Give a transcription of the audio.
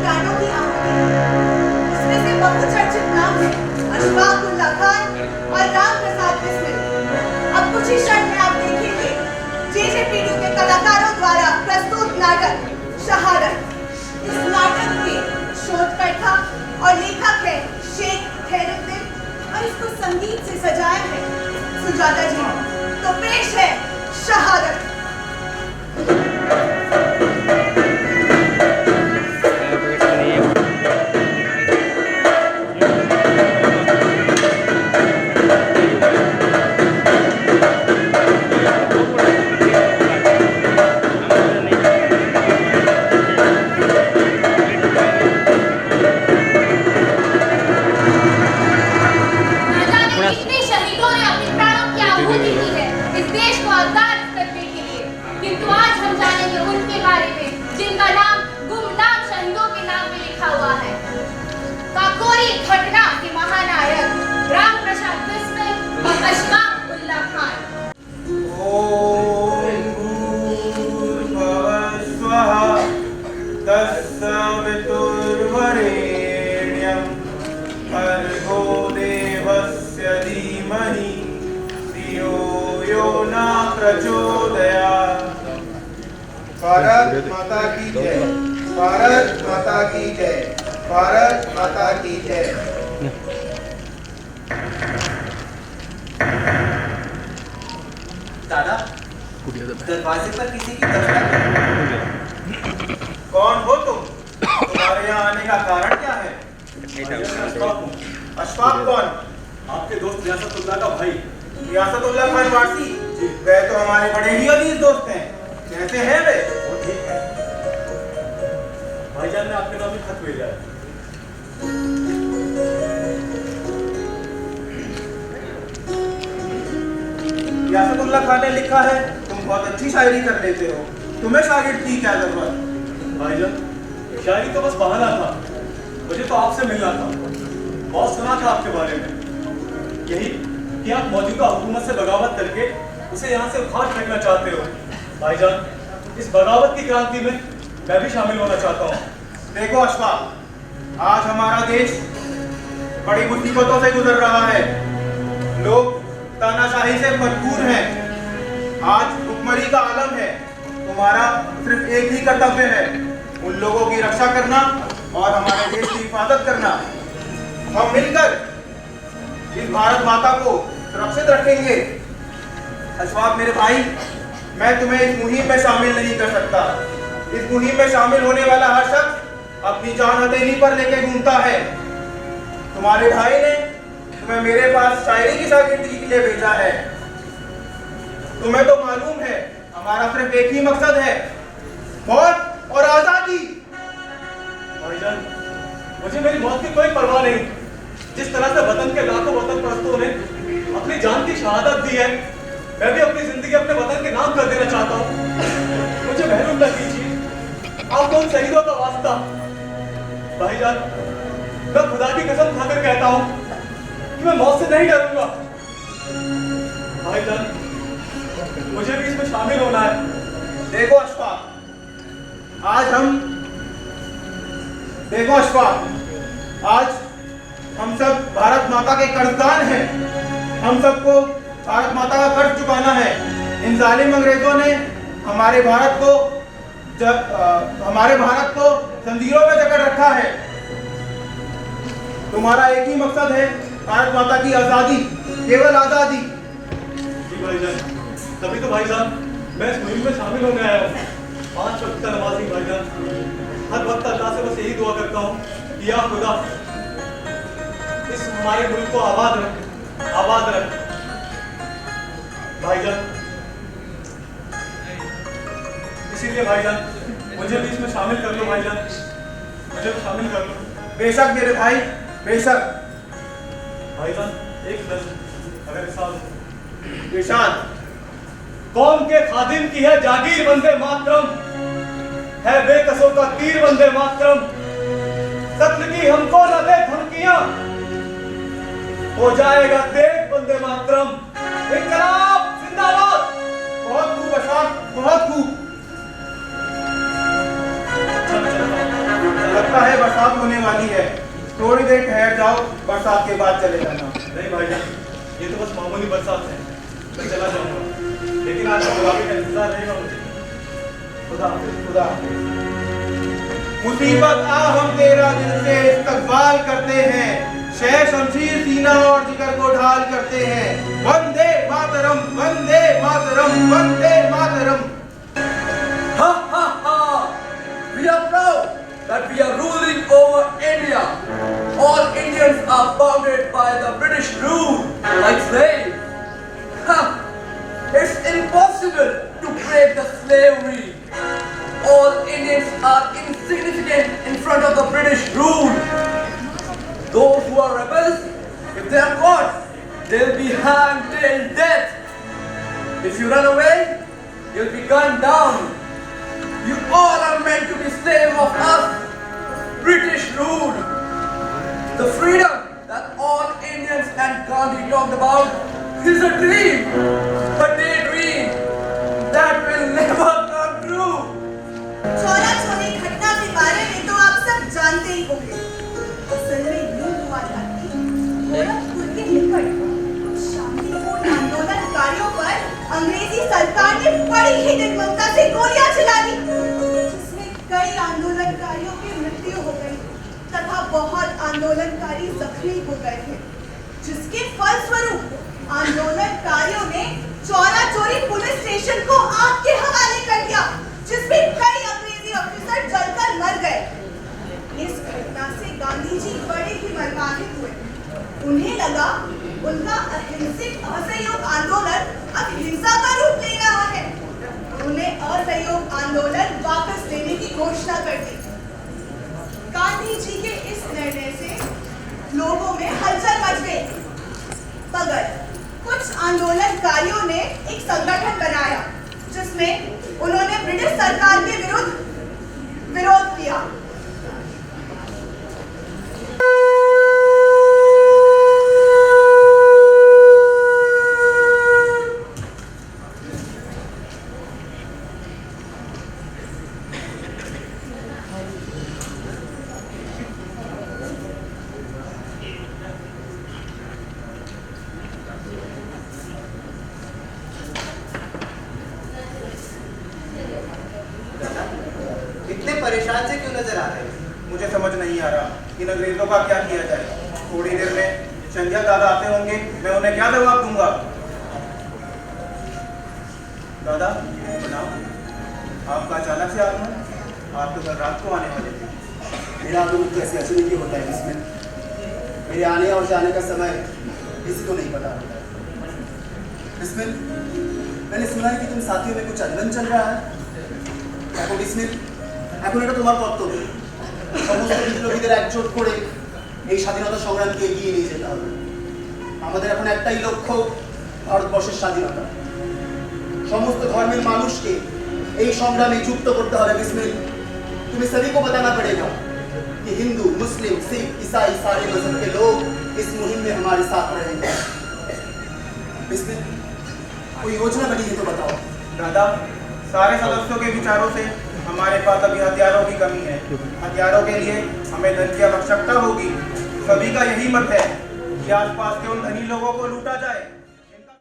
प्राणों की आहुति। इसमें से बहुचर्चित नाम है अशफाक उल्लाह खान और राम प्रसाद बिस्मिल। अब कुछ ही क्षण में आप देखेंगे जेजेपीडी के कलाकारों द्वारा प्रस्तुत नाटक शहादत। इस नाटक के शोधकर्ता और लेखक है शेख खैरुद्दीन और इसको संगीत से सजाया है सुजाता जी ने। तो पेश है शहादत। भारत माता की जय, भारत माता की जय, भारत माता की जय। दादा, दरवाजे पर किसी की दस्तक है। कौन हो तुम? तुम्हारे यहाँ आने का कारण क्या है? अशफाक कौन? आपके दोस्त रियासतुल्लाह का भाई। रियासतुल्लाह खान वारसी? वे तो हमारे बड़े ही अजीज दोस्त हैं। कैसे हैं वे? वो ठीक है। भाईजान ने आपके नाम में खत भेजा है। रियासतुल्लाह खान ने लिखा है तुम बहुत अच्छी शायरी कर लेते हो। तुम्हें शागिर्द की क्या जरूरत? भाईजान, शायरी तो बस बहाना था। मुझे तो आपसे मिलना था। बहुत सुना था आपके बारे में, यही कि आप मौजूदा हुकूमत से बगावत करके उसे यहाँ से उखाड़ फेंकना चाहते हो। भाईजान, इस बगावत की क्रांति में मैं भी शामिल होना चाहता हूँ। देखो अशफाक, आज हमारा देश बड़ी मुसीबतों से गुजर रहा है। लोग तानाशाही से मजबूर हैं। आज भुखमरी का आलम है। तुम्हारा सिर्फ एक ही कर्तव्य है, उन लोगों की रक्षा करना और हमारे देश की हिफाजत करना। हम मिलकर इस भारत माता को सुरक्षित रखेंगे। अशफाक मेरे भाई, मैं तुम्हें इस मुहिम में शामिल नहीं कर सकता। इस मुहिम में शामिल होने वाला हर शख्स अपनी जान हथेली पर लेके घूमता है। तुम्हारे भाई ने तुम्हें मेरे पास शायरी की शागिर्दगी के लिए भेजा है। तुम्हें तो मालूम है हमारा सिर्फ एक ही मकसद है, मौत और आजादी। भाईजान, मुझे मेरी मौत की कोई परवाह नहीं। जिस तरह से वतन के लाखों वतन परस्तों ने अपनी जान की शहादत दी है, मैं भी अपनी जिंदगी अपने वतन के नाम कर देना चाहता हूँ। मुझे महरूम न कीजिए, आपको उन शहीदों का वास्ता। भाईजान, मैं खुदा की कसम खाकर कहता हूँ कि मैं मौत से नहीं डरूंगा। भाईजान, मुझे भी इसमें शामिल होना है। देखो अशफाक, आज हम सब भारत माता के कर्जदार हैं। हम सबको भारत माता का कर्ज चुकाना है। इन जालिम अंग्रेजों ने हमारे भारत को जंजीरों में जकड़ रखा है। तुम्हारा एक ही मकसद है, भारत माता की आजादी, केवल आजादी। जी भाईजान, तभी तो भाईजान मैं इस मुहिम में शामिल होने आया हूँ। 5 वक्त का नमाजी भाईजान, हर वक्त अल्लाह से बस यही दुआ करता हूँ कि या खुदा इस हमारे मुल्क को आबाद रख। भाईजान, इसीलिए भाईजान मुझे भी इसमें शामिल कर लो। भाईजान, मुझे भी शामिल कर लो। बेशक मेरे भाई, बेशक। भाईजान, एक नज़र अगर साहब निशान कौम के खादिम की है जागीर वंदे मातरम, है बेकसों का तीर वंदे मातरम। कत्ल की हमको न दे धमकियां, हो जाएगा देख वंदे मातरम। इनकलाब जिंदाबाद। बहुत खूब अशफाक, बहुत खूब। चल लगता है बरसात होने वाली है। थोड़ी देर ठहर जाओ, बरसात के बाद चले जाना। नहीं भाईजान, ये तो बस मामूली बरसात है, मैं चला जाऊंगा, लेकिन आज गुलाबी का इंतजार रहेगा मुझे। खुदा हाफिज, खुदा हाफिज। मुसीबत आ हम तेरा दिल से इस्तकबाल करते हैं, शह शमशीर सीना और जिगर को ढाल करते हैं। Vande Mataram, Vande Mataram, Vande Mataram. Ha ha ha! We are proud that we are ruling over India. All Indians are bounded by the British rule like slaves. Ha! It's impossible to break the slavery. All Indians are insignificant in front of the British rule. Those who are rebels, if they are caught, they'll be hanged till death. If you run away, you'll be gunned down. You all are meant to be slaves of us, British rule. The freedom that all Indians and Gandhi talked about is a dream, a daydream that will never come true. Chaura Chauri घटना के बारे में तो आप सब जानते ही होंगे। असल में यूं हुआ था कि गोरखपुर के निकट कुछ शांतिपूर्ण आंदोलनकारियों पर अंग्रेजी सरकार ने बड़ी ही निर्ममता से गोलियां चला दी, जिसमें कई आंदोलनकारियों की मृत्यु हो गई तथा बहुत आंदोलनकारी जख्मी हो गए थे, जिसके फलस्वरूप आंदोलनकारियों ने चौरा चौरी पुलिस स्टेशन को आग के हवाले कर दिया, जिसमें कई अंग्रेजी ऑफिसर जलकर मर गए। इस घटना से गांधी जी बड़े ही मर्मान्वित हुए। उन्हें लगा उनका अहिंसक असहयोग आंदोलन अब हिंसा का रूप ले रहा है। उन्होंने असहयोग आंदोलन वापस लेने की घोषणा कर दी। गांधी जी के इस निर्णय से लोगों में हलचल मच गई, मगर कुछ आंदोलनकारियों ने एक संगठन बनाया, जिसमें उन्होंने ब्रिटिश सरकार के विरुद्ध विरोध किया। इतने परेशान से क्यों नजर आ रहे हैं? मुझे समझ नहीं आ रहा इन अंग्रेजों का क्या किया जाए। थोड़ी देर में चंदिया दादा आते होंगे, मैं उन्हें क्या जवाब दूंगा। दादा बनाओ, आपका अचानक से आगमन, आप तो कल रात को आने वाले थे। मेरा आगमन तो ऐसे अचानक ही होता है, इसमें मेरे आने और जाने का समय किसी को नहीं पता होता है। इसमें मैंने सुना है कि तुम साथियों में कुछ अनबन चल रहा है। এখন এটা তোমার কর্তব্য, সমস্ত বিপ্লবীদের একজোট করে এই স্বাধীনতা সংগ্রামকে এগিয়ে নিয়ে যেতে হবে। আমাদের এখন একটাই লক্ষ্য, ভারতবর্ষের স্বাধীনতা। সমস্ত ধর্মের মানুষকে এই সংগ্রামে যুক্ত করতে হবে। बिस्मिल, तुम्हें सभी को बताना पड़ेगा कि हिंदू, मुस्लिम, सिख, ईसाई सारे मजहब के लोग इस मुहिम में हमारे साथ रहेंगे। बिस्मिल, कोई योजना बनी है तो बताओ। दादा, सारे सदस्यों के विचारों से हमारे पास अभी हथियारों की कमी है। हथियारों के लिए हमें धन की आवश्यकता होगी। सभी का यही मत है कि आसपास के उन धनी लोगों को लूटा जाए